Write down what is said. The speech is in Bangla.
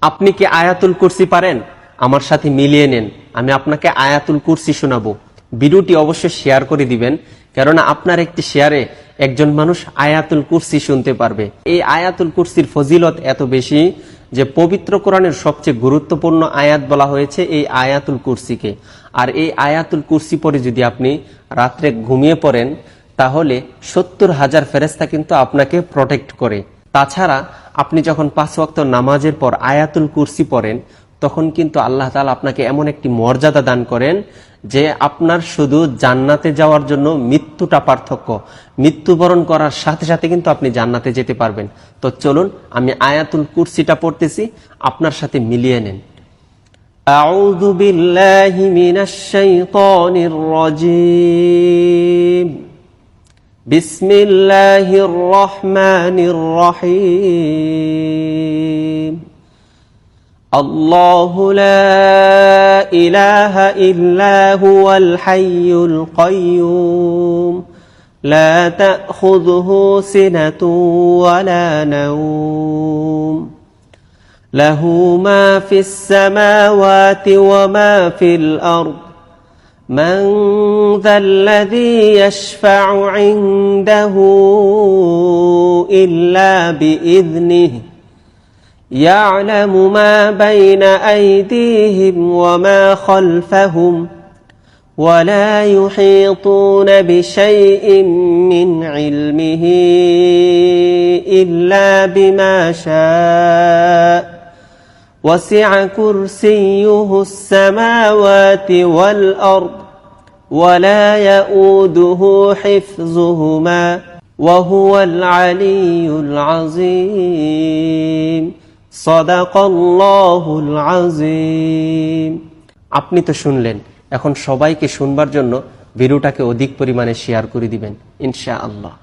আপনি কি আয়াতুল কুরসি পারেন? আমার সাথে মিলিয়ে নেন, আমি আপনাকে আয়াতুল কুরসি শোনাবো। ভিডিওটি অবশ্যই শেয়ার করে দিবেন, কেননা আপনার একটি শেয়ারে একজন মানুষ আয়াতুল কুরসি শুনতে পারবে। এই আয়াতুল কুরসির ফজিলত এত বেশি যে পবিত্র কোরআনের সবচেয়ে গুরুত্বপূর্ণ আয়াত বলা হয়েছে এই আয়াতুল কুরসিকে। আর এই আয়াতুল কুরসি পরে যদি আপনি রাত্রে ঘুমিয়ে পড়েন, তাহলে 70,000 ফেরেশতা কিন্তু আপনাকে প্রটেক্ট করে। তাছাড়া আপনি যখন 5 ওয়াক্ত নামাজের পর আয়াতুল কুরসি পড়েন, তখন কিন্তু আল্লাহ তাআলা আপনাকে এমন একটি মর্যাদা দান করেন যে আপনার শুধু জান্নাতে যাওয়ার জন্য মৃত্যুটা পার্থক্য। মৃত্যুবরণ করার সাথে সাথে কিন্তু আপনি জান্নাতে যেতে পারবেন। তো চলুন আমি আয়াতুল কুরসিটা পড়তেছি, আপনার সাথে মিলিয়ে নেন। আউযু বিল্লাহি মিনাশ শাইতানির রাজীম। বিসমিল্লাহির রহমানির রহিম। আল্লাহু লা ইলাহা ইল্লা হুয়াল হাইয়ুল কাইয়্যুম লা তাখুযুহু সিনাতুন ওয়ালা নাওম লাহু মা ফিস সামাওয়াতি ওয়া মা ফিল আরদ من ذا الذي يشفع عنده إلا بإذنه يعلم ما بين أيديهم وما خلفهم ولا يحيطون بشيء من علمه إلا بما شاء وسع كرسيه السماوات والأرض ولا يؤوده حفظهما وهو العلي العظيم صدق الله العظيم। আপনি তো শুনলেন, এখন সবাইকে শুনবার জন্য ভিডিওটাকে অধিক পরিমাণে শেয়ার করে দিবেন ইনশাআল্লাহ।